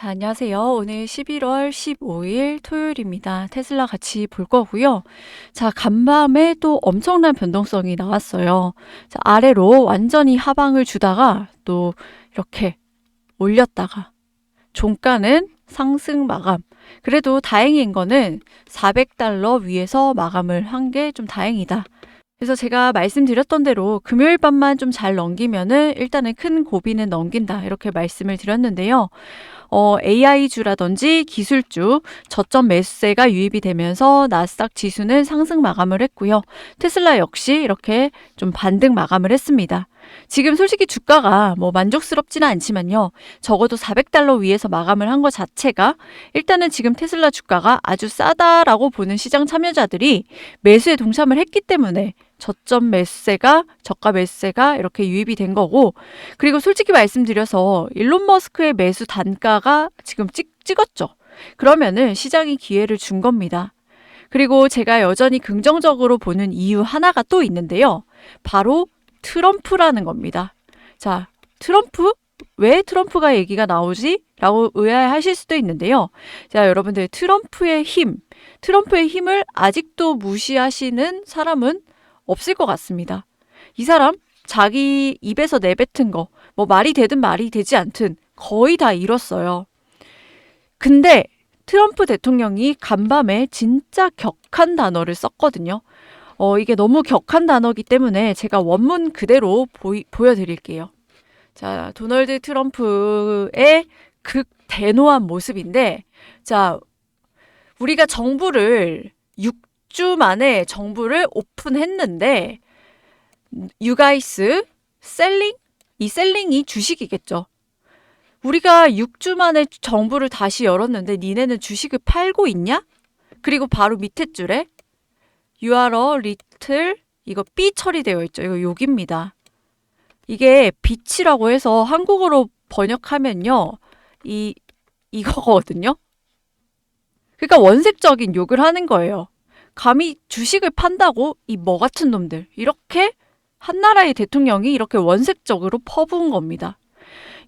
자, 안녕하세요. 오늘 11월 15일 토요일입니다. 테슬라 같이 볼 거고요. 자, 간밤에 또 엄청난 변동성이 나왔어요. 자, 아래로 완전히 하방을 주다가 또 이렇게 올렸다가 종가는 상승 마감. 그래도 다행인 거는 $400 위에서 마감을 한 게 좀 다행이다. 그래서 제가 말씀드렸던 대로 금요일 밤만 좀 잘 넘기면은 일단은 큰 고비는 넘긴다. 이렇게 말씀을 드렸는데요. AI주라든지 기술주 저점 매수세가 유입이 되면서 나스닥 지수는 상승 마감을 했고요. 테슬라 역시 이렇게 좀 반등 마감을 했습니다. 지금 솔직히 주가가 뭐 만족스럽지는 않지만요. 적어도 $400 위에서 마감을 한 것 자체가 일단은 지금 테슬라 주가가 아주 싸다라고 보는 시장 참여자들이 매수에 동참을 했기 때문에 저점 매수세가 저가 매수세가 이렇게 유입이 된 거고, 그리고 솔직히 말씀드려서 일론 머스크의 매수 단가가 지금 찍었죠. 그러면은 시장이 기회를 준 겁니다. 그리고 제가 여전히 긍정적으로 보는 이유 하나가 또 있는데요. 바로 트럼프라는 겁니다. 자, 트럼프? 왜 트럼프가 얘기가 나오지? 라고 의아해하실 수도 있는데요. 자, 여러분들 트럼프의 힘을 아직도 무시하시는 사람은 없을 것 같습니다. 이 사람 자기 입에서 내뱉은 거, 뭐 말이 되든 말이 되지 않든 거의 다 이뤘어요. 근데 트럼프 대통령이 간밤에 진짜 격한 단어를 썼거든요. 이게 너무 격한 단어이기 때문에 제가 원문 그대로 보여드릴게요. 자, 도널드 트럼프의 극대노한 모습인데, 자, 우리가 정부를 6주 만에 정부를 오픈했는데, you guys selling? 이 셀링이 주식이겠죠. 우리가 6주 만에 정부를 다시 열었는데 니네는 주식을 팔고 있냐? 그리고 바로 밑에 줄에 You are a little, 이거 B 처리되어 있죠. 이거 욕입니다. 이게 빛이라고 해서 한국어로 번역하면요. 이거거든요. 그러니까 원색적인 욕을 하는 거예요. 감히 주식을 판다고 이 뭐 같은 놈들. 이렇게 한 나라의 대통령이 이렇게 원색적으로 퍼부은 겁니다.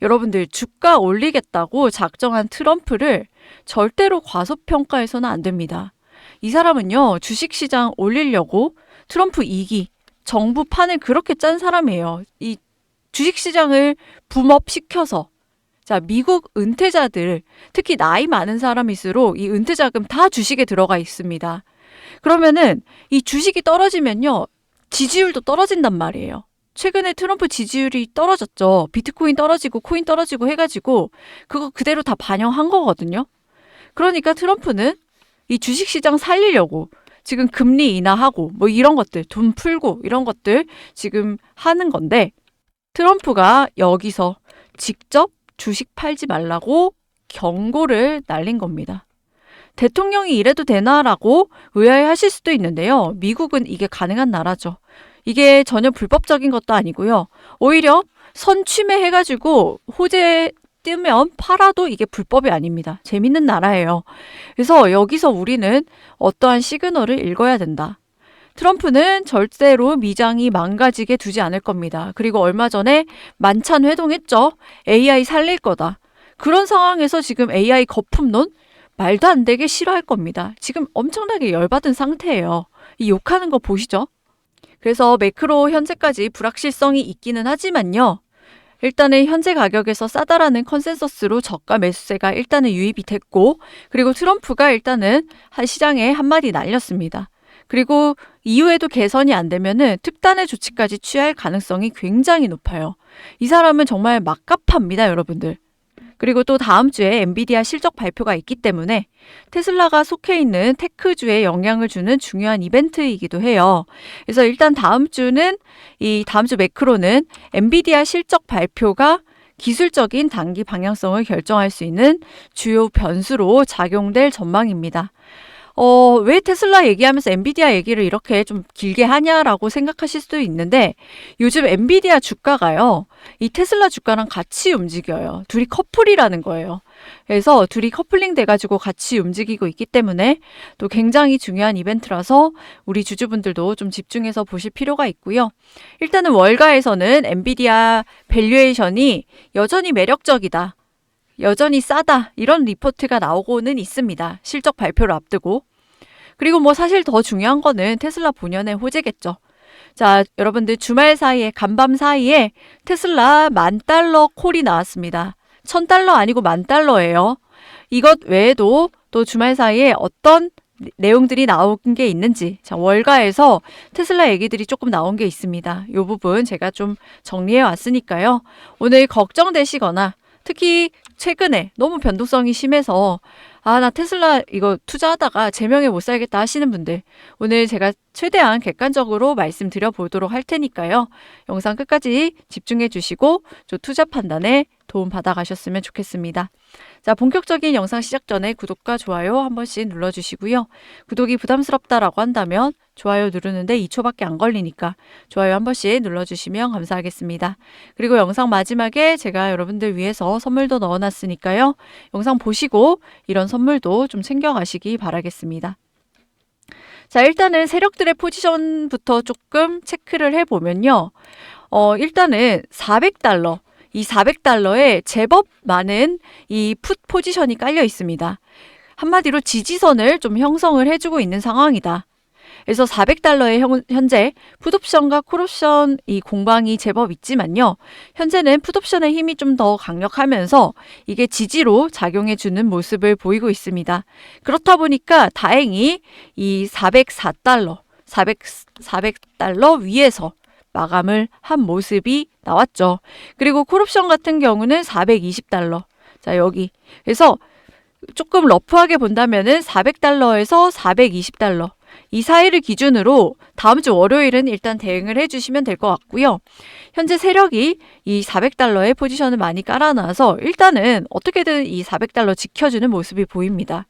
여러분들 주가 올리겠다고 작정한 트럼프를 절대로 과소평가해서는 안 됩니다. 이 사람은요, 주식시장 올리려고 트럼프 2기, 정부 판을 그렇게 짠 사람이에요. 이 주식시장을 붐업시켜서, 자, 미국 은퇴자들, 특히 나이 많은 사람일수록 이 은퇴자금 다 주식에 들어가 있습니다. 그러면은 이 주식이 떨어지면요, 지지율도 떨어진단 말이에요. 최근에 트럼프 지지율이 떨어졌죠. 비트코인 떨어지고 코인 떨어지고 해가지고 그거 그대로 다 반영한 거거든요. 그러니까 트럼프는 이 주식시장 살리려고 지금 금리 인하하고 뭐 이런 것들, 돈 풀고 이런 것들 지금 하는 건데, 트럼프가 여기서 직접 주식 팔지 말라고 경고를 날린 겁니다. 대통령이 이래도 되나라고 의아해하실 수도 있는데요. 미국은 이게 가능한 나라죠. 이게 전혀 불법적인 것도 아니고요. 오히려 선취매해가지고 호재 뜨면 팔아도 이게 불법이 아닙니다. 재밌는 나라예요. 그래서 여기서 우리는 어떠한 시그널을 읽어야 된다. 트럼프는 절대로 미장이 망가지게 두지 않을 겁니다. 그리고 얼마 전에 만찬 회동했죠. AI 살릴 거다. 그런 상황에서 지금 AI 거품론 말도 안 되게 싫어할 겁니다. 지금 엄청나게 열받은 상태예요. 이 욕하는 거 보시죠. 그래서 매크로 현재까지 불확실성이 있기는 하지만요. 일단은 현재 가격에서 싸다라는 컨센서스로 저가 매수세가 일단은 유입이 됐고, 그리고 트럼프가 일단은 시장에 한마디 날렸습니다. 그리고 이후에도 개선이 안 되면은 특단의 조치까지 취할 가능성이 굉장히 높아요. 이 사람은 정말 막갑합니다, 여러분들. 그리고 또 다음 주에 엔비디아 실적 발표가 있기 때문에 테슬라가 속해 있는 테크주에 영향을 주는 중요한 이벤트이기도 해요. 그래서 일단 다음 주 매크로는 엔비디아 실적 발표가 기술적인 단기 방향성을 결정할 수 있는 주요 변수로 작용될 전망입니다. 왜 테슬라 얘기하면서 엔비디아 얘기를 이렇게 좀 길게 하냐라고 생각하실 수도 있는데, 요즘 엔비디아 주가가요, 이 테슬라 주가랑 같이 움직여요. 둘이 커플이라는 거예요. 그래서 둘이 커플링 돼가지고 같이 움직이고 있기 때문에 또 굉장히 중요한 이벤트라서 우리 주주분들도 좀 집중해서 보실 필요가 있고요. 일단은 월가에서는 엔비디아 밸류에이션이 여전히 매력적이다. 여전히 싸다 이런 리포트가 나오고는 있습니다. 실적 발표를 앞두고. 그리고 뭐 사실 더 중요한 거는 테슬라 본연의 호재겠죠. 자, 여러분들 주말 사이에 간밤 사이에 테슬라 $10,000 콜이 나왔습니다. $1,000 아니고 $10,000예요. 이것 외에도 또 주말 사이에 어떤 내용들이 나온 게 있는지, 자, 월가에서 테슬라 얘기들이 조금 나온 게 있습니다. 이 부분 제가 좀 정리해 왔으니까요. 오늘 걱정되시거나 특히 최근에 너무 변동성이 심해서 나 테슬라 이거 투자하다가 제명에 못 살겠다 하시는 분들, 오늘 제가 최대한 객관적으로 말씀드려 보도록 할 테니까요. 영상 끝까지 집중해 주시고 저 투자 판단에 도움 받아 가셨으면 좋겠습니다. 자, 본격적인 영상 시작 전에 구독과 좋아요 한 번씩 눌러주시고요. 구독이 부담스럽다라고 한다면 좋아요 누르는데 2초밖에 안 걸리니까 좋아요 한 번씩 눌러주시면 감사하겠습니다. 그리고 영상 마지막에 제가 여러분들 위해서 선물도 넣어놨으니까요. 영상 보시고 이런 선물도 좀 챙겨가시기 바라겠습니다. 자, 일단은 세력들의 포지션부터 조금 체크를 해보면요. 일단은 $400, 이 $400에 제법 많은 이 풋 포지션이 깔려 있습니다. 한마디로 지지선을 좀 형성을 해주고 있는 상황이다. 그래서 $400에 현재 풋옵션과 콜옵션 이 공방이 제법 있지만요. 현재는 풋옵션의 힘이 좀 더 강력하면서 이게 지지로 작용해주는 모습을 보이고 있습니다. 그렇다 보니까 다행히 이 $404, $400 위에서 마감을 한 모습이 나왔죠. 그리고 콜옵션 같은 경우는 $420. 자, 여기. 그래서 조금 러프하게 본다면은 $400에서 $420. 이 사이를 기준으로 다음 주 월요일은 일단 대응을 해주시면 될 것 같고요. 현재 세력이 이 $400의 포지션을 많이 깔아놔서 일단은 어떻게든 이 $400 지켜주는 모습이 보입니다.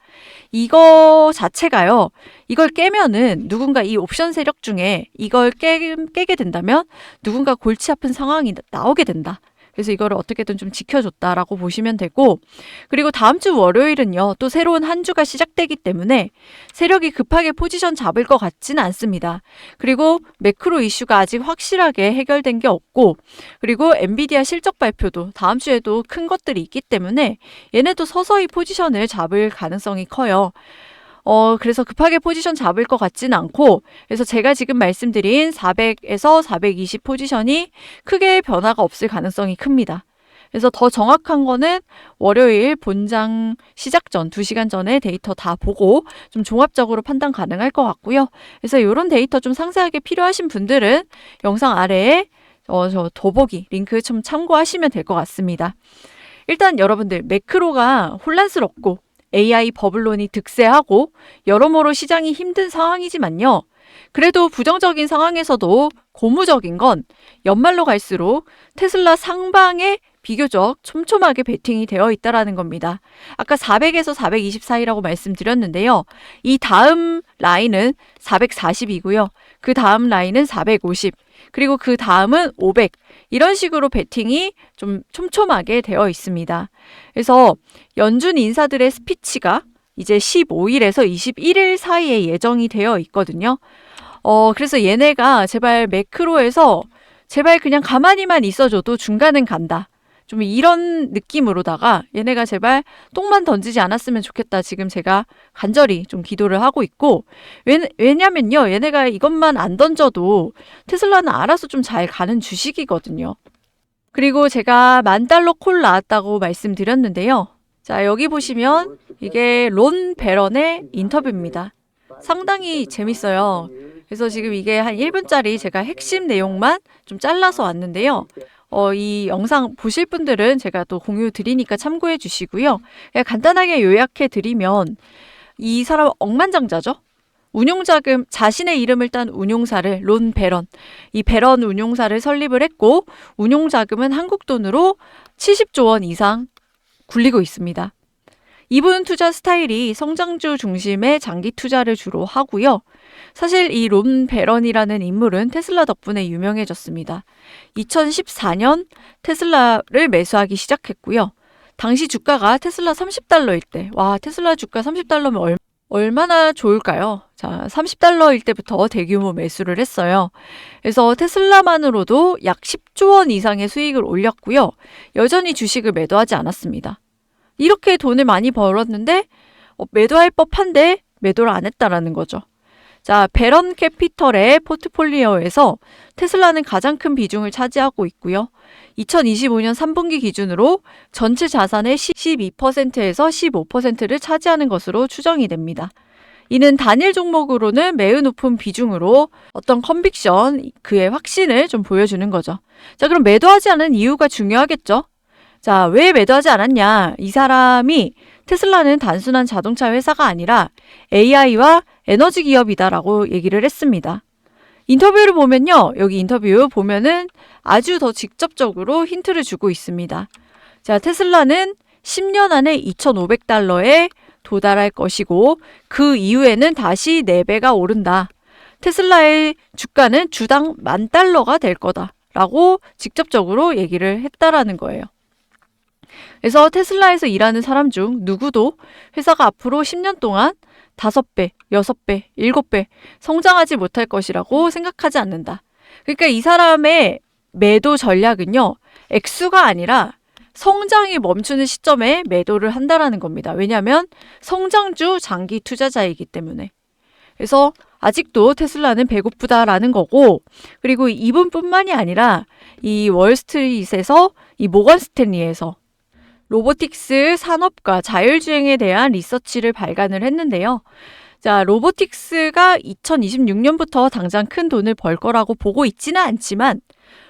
이거 자체가요. 이걸 깨면은 누군가 이 옵션 세력 중에 이걸 깨게 된다면 누군가 골치 아픈 상황이 나오게 된다. 그래서 이거를 어떻게든 좀 지켜줬다라고 보시면 되고, 그리고 다음 주 월요일은요, 또 새로운 한 주가 시작되기 때문에 세력이 급하게 포지션 잡을 것 같지는 않습니다. 그리고 매크로 이슈가 아직 확실하게 해결된 게 없고, 그리고 엔비디아 실적 발표도 다음 주에도 큰 것들이 있기 때문에 얘네도 서서히 포지션을 잡을 가능성이 커요. 그래서 급하게 포지션 잡을 것 같지는 않고, 그래서 제가 지금 말씀드린 400에서 420 포지션이 크게 변화가 없을 가능성이 큽니다. 그래서 더 정확한 거는 월요일 본장 시작 전 2시간 전에 데이터 다 보고 좀 종합적으로 판단 가능할 것 같고요. 그래서 이런 데이터 좀 상세하게 필요하신 분들은 영상 아래에 저 더보기 링크 좀 참고하시면 될 것 같습니다. 일단 여러분들 매크로가 혼란스럽고 AI 버블론이 득세하고 여러모로 시장이 힘든 상황이지만요. 그래도 부정적인 상황에서도 고무적인 건 연말로 갈수록 테슬라 상방에 비교적 촘촘하게 베팅이 되어 있다는 겁니다. 아까 400에서 420 사이라고 말씀드렸는데요. 이 다음 라인은 440이고요. 그 다음 라인은 450, 그리고 그 다음은 500. 이런 식으로 베팅이 좀 촘촘하게 되어 있습니다. 그래서 연준 인사들의 스피치가 이제 15일에서 21일 사이에 예정이 되어 있거든요. 그래서 얘네가 제발 매크로에서 제발 그냥 가만히만 있어줘도 중간은 간다. 좀 이런 느낌으로다가 얘네가 제발 똥만 던지지 않았으면 좋겠다. 지금 제가 간절히 좀 기도를 하고 있고, 왜냐면요. 얘네가 이것만 안 던져도 테슬라는 알아서 좀 잘 가는 주식이거든요. 그리고 제가 $10,000 콜 나왔다고 말씀드렸는데요. 자, 여기 보시면 이게 론 베런의 인터뷰입니다. 상당히 재밌어요. 그래서 지금 이게 한 1분짜리 제가 핵심 내용만 좀 잘라서 왔는데요. 이 영상 보실 분들은 제가 또 공유 드리니까 참고해 주시고요. 그냥 간단하게 요약해 드리면 이 사람 억만장자죠. 운용자금, 자신의 이름을 딴 운용사를 론 베런, 이 베런 운용사를 설립을 했고 운용자금은 한국 돈으로 70조 원 이상 굴리고 있습니다. 이분 투자 스타일이 성장주 중심의 장기 투자를 주로 하고요. 사실 이 론 베런이라는 인물은 테슬라 덕분에 유명해졌습니다. 2014년 테슬라를 매수하기 시작했고요. 당시 주가가 테슬라 $30일 때, 와, 테슬라 주가 $30면 얼마나 좋을까요? 자, $30일 때부터 대규모 매수를 했어요. 그래서 테슬라만으로도 약 10조 원 이상의 수익을 올렸고요. 여전히 주식을 매도하지 않았습니다. 이렇게 돈을 많이 벌었는데 매도할 법한데 매도를 안 했다라는 거죠. 자, 베런 캐피털의 포트폴리오에서 테슬라는 가장 큰 비중을 차지하고 있고요. 2025년 3분기 기준으로 전체 자산의 12%에서 15%를 차지하는 것으로 추정이 됩니다. 이는 단일 종목으로는 매우 높은 비중으로 어떤 컨빅션, 그의 확신을 좀 보여주는 거죠. 자, 그럼 매도하지 않은 이유가 중요하겠죠? 자, 왜 매도하지 않았냐? 이 사람이 테슬라는 단순한 자동차 회사가 아니라 AI와 에너지 기업이다라고 얘기를 했습니다. 인터뷰를 보면요. 여기 인터뷰 보면은 아주 더 직접적으로 힌트를 주고 있습니다. 자, 테슬라는 10년 안에 $2,500에 도달할 것이고 그 이후에는 다시 4배가 오른다. 테슬라의 주가는 주당 $10,000가 될 거다라고 직접적으로 얘기를 했다라는 거예요. 그래서 테슬라에서 일하는 사람 중 누구도 회사가 앞으로 10년 동안 5배, 6배, 7배 성장하지 못할 것이라고 생각하지 않는다. 그러니까 이 사람의 매도 전략은요. 액수가 아니라 성장이 멈추는 시점에 매도를 한다라는 겁니다. 왜냐하면 성장주 장기 투자자이기 때문에. 그래서 아직도 테슬라는 배고프다라는 거고, 그리고 이분뿐만이 아니라 이 월스트리트에서 이 모건 스탠리에서 로보틱스 산업과 자율주행에 대한 리서치를 발간을 했는데요. 자, 로보틱스가 2026년부터 당장 큰 돈을 벌 거라고 보고 있지는 않지만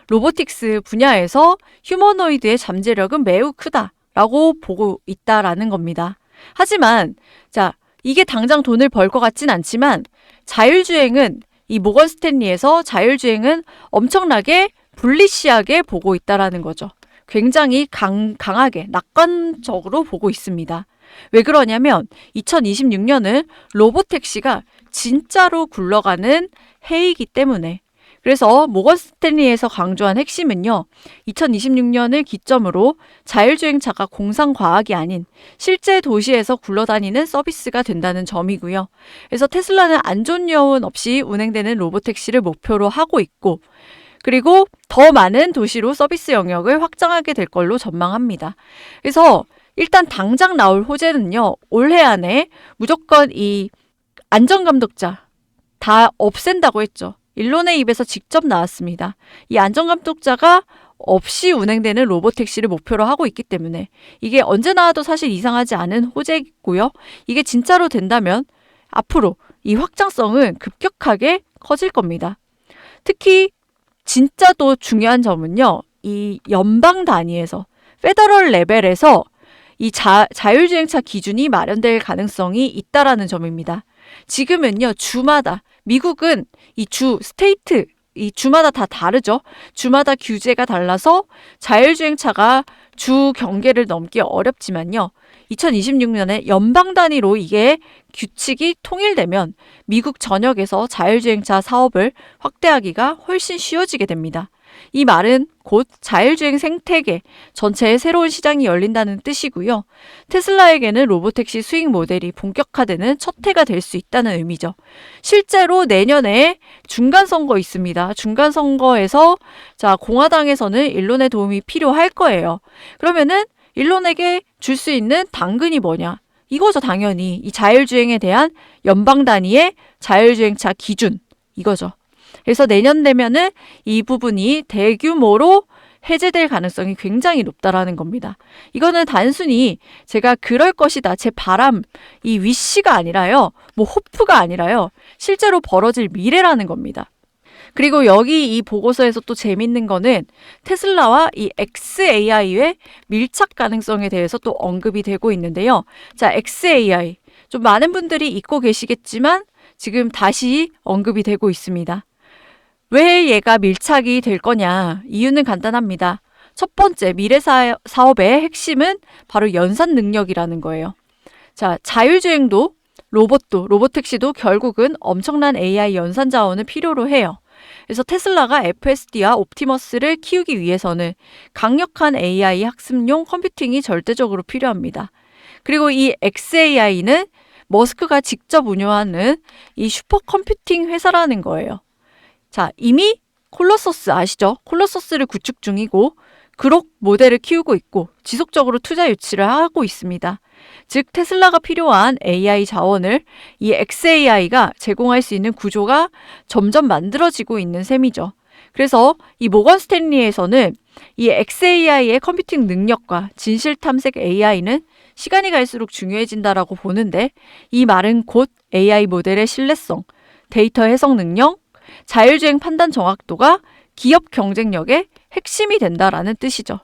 로보틱스 분야에서 휴머노이드의 잠재력은 매우 크다라고 보고 있다라는 겁니다. 하지만 자, 이게 당장 돈을 벌 것 같진 않지만 자율주행은 이 모건 스탠리에서 자율주행은 엄청나게 불리시하게 보고 있다라는 거죠. 굉장히 강하게 낙관적으로 보고 있습니다. 왜 그러냐면 2026년은 로보택시가 진짜로 굴러가는 해이기 때문에. 그래서 모건 스탠리에서 강조한 핵심은요. 2026년을 기점으로 자율주행차가 공상과학이 아닌 실제 도시에서 굴러다니는 서비스가 된다는 점이고요. 그래서 테슬라는 안전 요원 없이 운행되는 로보택시를 목표로 하고 있고, 그리고 더 많은 도시로 서비스 영역을 확장하게 될 걸로 전망합니다. 그래서 일단 당장 나올 호재는요. 올해 안에 무조건 이 안전감독자 다 없앤다고 했죠. 일론의 입에서 직접 나왔습니다. 이 안전감독자가 없이 운행되는 로보택시를 목표로 하고 있기 때문에 이게 언제 나와도 사실 이상하지 않은 호재고요. 이게 진짜로 된다면 앞으로 이 확장성은 급격하게 커질 겁니다. 특히 진짜 또 중요한 점은요. 이 연방 단위에서 페더럴 레벨에서 이 자율주행차 기준이 마련될 가능성이 있다라는 점입니다. 지금은요. 주마다 미국은 이 스테이트 이 주마다 다 다르죠. 주마다 규제가 달라서 자율주행차가 주 경계를 넘기 어렵지만요. 2026년에 연방 단위로 이게 규칙이 통일되면 미국 전역에서 자율주행차 사업을 확대하기가 훨씬 쉬워지게 됩니다. 이 말은 곧 자율주행 생태계 전체에 새로운 시장이 열린다는 뜻이고요. 테슬라에게는 로보택시 수익 모델이 본격화되는 첫 해가 될 수 있다는 의미죠. 실제로 내년에 중간선거 있습니다. 중간선거에서 자, 공화당에서는 일론의 도움이 필요할 거예요. 그러면은 일론에게 줄 수 있는 당근이 뭐냐? 이거죠, 당연히. 이 자율주행에 대한 연방 단위의 자율주행차 기준, 이거죠. 그래서 내년 되면은 이 부분이 대규모로 해제될 가능성이 굉장히 높다라는 겁니다. 이거는 단순히 제가 그럴 것이다, 제 바람, 이 위시가 아니라요, 뭐 호프가 아니라요, 실제로 벌어질 미래라는 겁니다. 그리고 여기 이 보고서에서 또 재밌는 거는 테슬라와 이 xAI의 밀착 가능성에 대해서 또 언급이 되고 있는데요. 자, xAI. 좀 많은 분들이 잊고 계시겠지만 지금 다시 언급이 되고 있습니다. 왜 얘가 밀착이 될 거냐? 이유는 간단합니다. 첫 번째, 미래 사업의 핵심은 바로 연산 능력이라는 거예요. 자, 자율주행도 로보택시도 결국은 엄청난 AI 연산 자원을 필요로 해요. 그래서 테슬라가 FSD와 옵티머스를 키우기 위해서는 강력한 AI 학습용 컴퓨팅이 절대적으로 필요합니다. 그리고 이 xAI는 머스크가 직접 운영하는 이 슈퍼컴퓨팅 회사라는 거예요. 자, 이미 콜로서스 아시죠? 콜로서스를 구축 중이고 그록 모델을 키우고 있고 지속적으로 투자 유치를 하고 있습니다. 즉 테슬라가 필요한 AI 자원을 이 xAI가 제공할 수 있는 구조가 점점 만들어지고 있는 셈이죠. 그래서 이 모건 스탠리에서는 이 xAI의 컴퓨팅 능력과 진실 탐색 AI는 시간이 갈수록 중요해진다라고 보는데, 이 말은 곧 AI 모델의 신뢰성, 데이터 해석 능력, 자율주행 판단 정확도가 기업 경쟁력의 핵심이 된다라는 뜻이죠.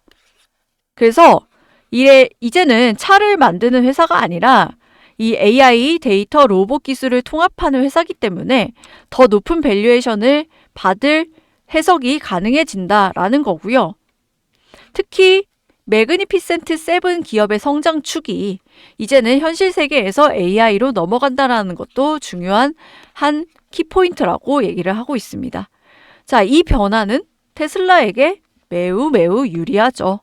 그래서 이제는 차를 만드는 회사가 아니라 이 AI, 데이터, 로봇 기술을 통합하는 회사이기 때문에 더 높은 밸류에이션을 받을 해석이 가능해진다라는 거고요. 특히 매그니피센트 7 기업의 성장 축이 이제는 현실 세계에서 AI로 넘어간다라는 것도 중요한 한 키포인트라고 얘기를 하고 있습니다. 자, 이 변화는 테슬라에게 매우 매우 유리하죠.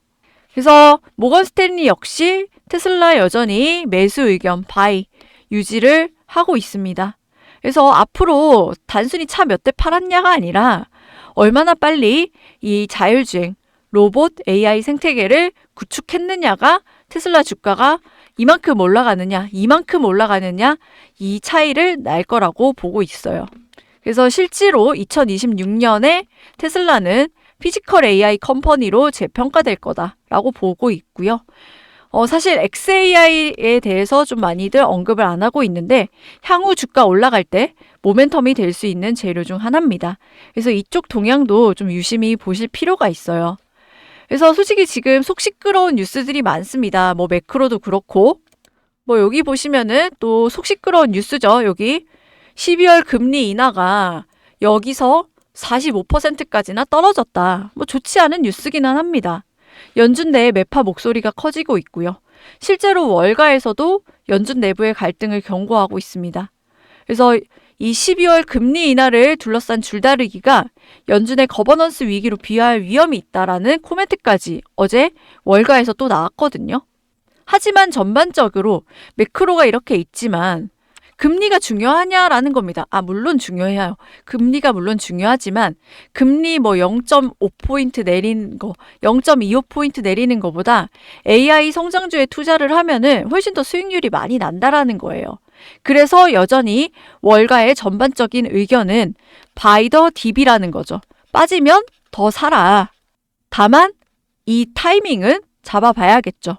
그래서 모건 스탠리 역시 테슬라 여전히 매수 의견 바이 유지를 하고 있습니다. 그래서 앞으로 단순히 차 몇 대 팔았냐가 아니라 얼마나 빨리 이 자율주행, 로봇, AI 생태계를 구축했느냐가 테슬라 주가가 이만큼 올라가느냐, 이 차이를 날 거라고 보고 있어요. 그래서 실제로 2026년에 테슬라는 피지컬 AI 컴퍼니로 재평가될 거다라고 보고 있고요. 사실 xAI에 대해서 좀 많이들 언급을 안 하고 있는데 향후 주가 올라갈 때 모멘텀이 될 수 있는 재료 중 하나입니다. 그래서 이쪽 동향도 좀 유심히 보실 필요가 있어요. 그래서 솔직히 지금 속 시끄러운 뉴스들이 많습니다. 뭐 매크로도 그렇고, 뭐 여기 보시면은 또 속 시끄러운 뉴스죠. 여기 12월 금리 인하가 여기서 45%까지나 떨어졌다. 뭐 좋지 않은 뉴스기는 합니다. 연준 내의 매파 목소리가 커지고 있고요. 실제로 월가에서도 연준 내부의 갈등을 경고하고 있습니다. 그래서 이 12월 금리 인하를 둘러싼 줄다리기가 연준의 거버넌스 위기로 비화할 위험이 있다라는 코멘트까지 어제 월가에서 또 나왔거든요. 하지만 전반적으로 매크로가 이렇게 있지만 금리가 중요하냐라는 겁니다. 물론 중요해요. 금리가 물론 중요하지만 금리 뭐 0.5포인트 내리는 거, 0.25포인트 내리는 거보다 AI 성장주에 투자를 하면은 훨씬 더 수익률이 많이 난다라는 거예요. 그래서 여전히 월가의 전반적인 의견은 바이 더 딥이라는 거죠. 빠지면 더 사라. 다만 이 타이밍은 잡아봐야겠죠.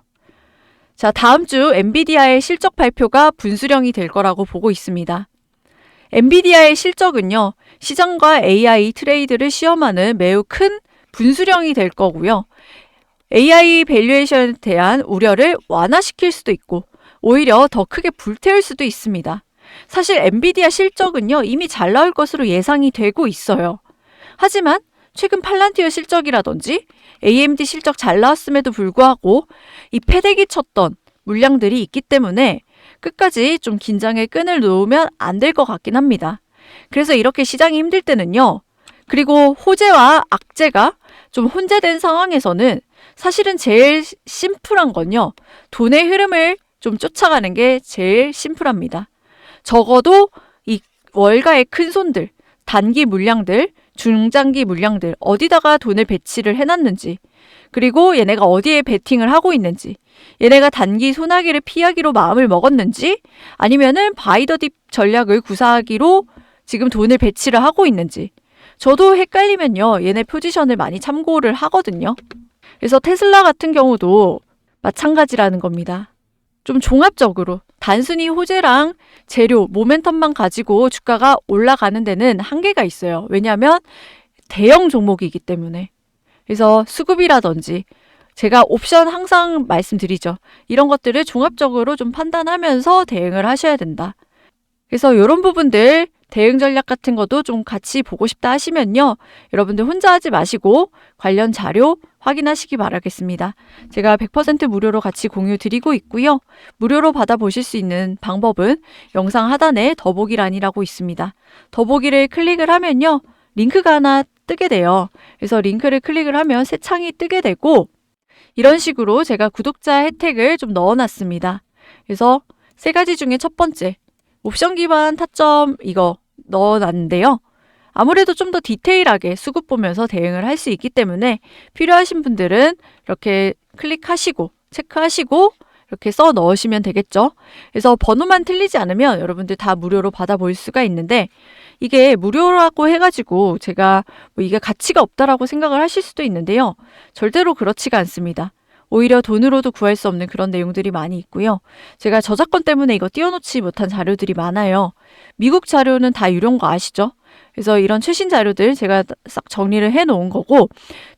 자, 다음 주 엔비디아의 실적 발표가 분수령이 될 거라고 보고 있습니다. 엔비디아의 실적은요, 시장과 AI 트레이드를 시험하는 매우 큰 분수령이 될 거고요. AI 밸류에이션에 대한 우려를 완화시킬 수도 있고 오히려 더 크게 불태울 수도 있습니다. 사실 엔비디아 실적은요, 이미 잘 나올 것으로 예상이 되고 있어요. 하지만 최근 팔란티어 실적이라든지 AMD 실적 잘 나왔음에도 불구하고 이 패대기 쳤던 물량들이 있기 때문에 끝까지 좀 긴장의 끈을 놓으면 안 될 것 같긴 합니다. 그래서 이렇게 시장이 힘들 때는요, 그리고 호재와 악재가 좀 혼재된 상황에서는 사실은 제일 심플한 건요, 돈의 흐름을 좀 쫓아가는 게 제일 심플합니다. 적어도 이 월가의 큰 손들, 단기 물량들, 중장기 물량들 어디다가 돈을 배치를 해놨는지, 그리고 얘네가 어디에 베팅을 하고 있는지, 얘네가 단기 소나기를 피하기로 마음을 먹었는지 아니면은 바이 더 딥 전략을 구사하기로 지금 돈을 배치를 하고 있는지, 저도 헷갈리면요, 얘네 포지션을 많이 참고를 하거든요. 그래서 테슬라 같은 경우도 마찬가지라는 겁니다. 좀 종합적으로 단순히 호재랑 재료, 모멘텀만 가지고 주가가 올라가는 데는 한계가 있어요. 왜냐하면 대형 종목이기 때문에. 그래서 수급이라든지 제가 옵션 항상 말씀드리죠. 이런 것들을 종합적으로 좀 판단하면서 대응을 하셔야 된다. 그래서 이런 부분들 대응 전략 같은 것도 좀 같이 보고 싶다 하시면요, 여러분들 혼자 하지 마시고 관련 자료 확인하시기 바라겠습니다. 제가 100% 무료로 같이 공유 드리고 있고요. 무료로 받아보실 수 있는 방법은 영상 하단에 더보기란이라고 있습니다. 더보기를 클릭을 하면요, 링크가 하나 뜨게 돼요. 그래서 링크를 클릭을 하면 새 창이 뜨게 되고, 이런 식으로 제가 구독자 혜택을 좀 넣어놨습니다. 그래서 세 가지 중에 첫 번째, 옵션 기반 타점 이거 넣어놨는데요. 아무래도 좀 더 디테일하게 수급 보면서 대응을 할 수 있기 때문에 필요하신 분들은 이렇게 클릭하시고 체크하시고 이렇게 써 넣으시면 되겠죠. 그래서 번호만 틀리지 않으면 여러분들 다 무료로 받아볼 수가 있는데 이게 무료라고 해가지고 제가 뭐 이게 가치가 없다라고 생각을 하실 수도 있는데요. 절대로 그렇지가 않습니다. 오히려 돈으로도 구할 수 없는 그런 내용들이 많이 있고요. 제가 저작권 때문에 이거 띄워놓지 못한 자료들이 많아요. 미국 자료는 다 유료인 거 아시죠? 그래서 이런 최신 자료들 제가 싹 정리를 해놓은 거고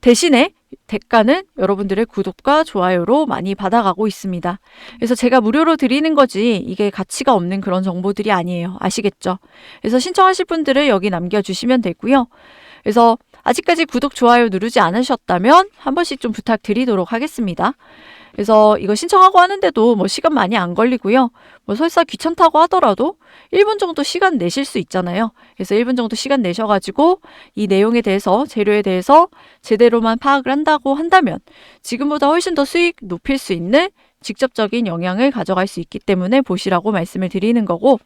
대신에 대가는 여러분들의 구독과 좋아요로 많이 받아가고 있습니다. 그래서 제가 무료로 드리는 거지 이게 가치가 없는 그런 정보들이 아니에요. 아시겠죠? 그래서 신청하실 분들을 여기 남겨주시면 되고요. 그래서 아직까지 구독, 좋아요 누르지 않으셨다면 한 번씩 좀 부탁드리도록 하겠습니다. 그래서 이거 신청하고 하는데도 뭐 시간 많이 안 걸리고요. 뭐 설사 귀찮다고 하더라도 1분 정도 시간 내실 수 있잖아요. 그래서 1분 정도 시간 내셔가지고 이 내용에 대해서, 재료에 대해서 제대로만 파악을 한다고 한다면 지금보다 훨씬 더 수익 높일 수 있는 직접적인 영향을 가져갈 수 있기 때문에 보시라고 말씀을 드리는 거고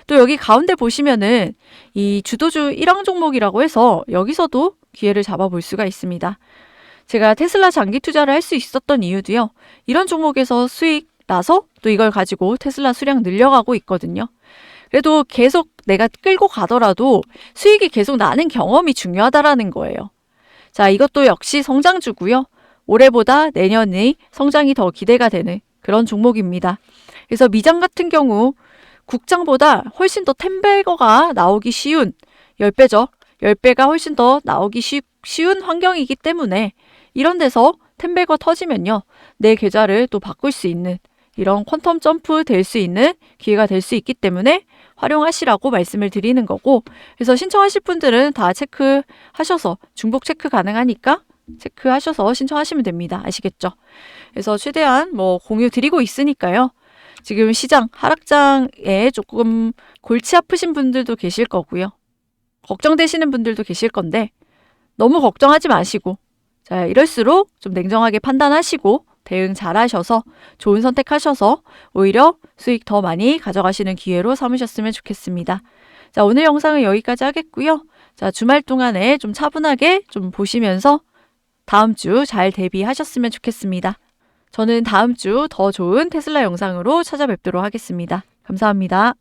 또 여기 가운데 보시면은 이 주도주 1항 종목이라고 해서 여기서도 기회를 잡아볼 수가 있습니다. 제가 테슬라 장기 투자를 할 수 있었던 이유도요. 이런 종목에서 수익 나서 또 이걸 가지고 테슬라 수량 늘려가고 있거든요. 그래도 계속 내가 끌고 가더라도 수익이 계속 나는 경험이 중요하다라는 거예요. 자, 이것도 역시 성장주고요. 올해보다 내년의 성장이 더 기대가 되는 그런 종목입니다. 그래서 미장 같은 경우 국장보다 훨씬 더 템베거가 나오기 쉬운 10배죠. 10배가 훨씬 더 나오기 쉬운 환경이기 때문에 이런 데서 템베거 터지면요. 내 계좌를 또 바꿀 수 있는 이런 퀀텀 점프 될 수 있는 기회가 될 수 있기 때문에 활용하시라고 말씀을 드리는 거고 그래서 신청하실 분들은 다 체크하셔서 중복 체크 가능하니까 체크하셔서 신청하시면 됩니다. 아시겠죠? 그래서 최대한 뭐 공유 드리고 있으니까요. 지금 시장 하락장에 조금 골치 아프신 분들도 계실 거고요. 걱정되시는 분들도 계실 건데 너무 걱정하지 마시고 자, 이럴수록 좀 냉정하게 판단하시고 대응 잘 하셔서 좋은 선택하셔서 오히려 수익 더 많이 가져가시는 기회로 삼으셨으면 좋겠습니다. 자, 오늘 영상은 여기까지 하겠고요. 자, 주말 동안에 좀 차분하게 좀 보시면서 다음 주 잘 대비하셨으면 좋겠습니다. 저는 다음 주 더 좋은 테슬라 영상으로 찾아뵙도록 하겠습니다. 감사합니다.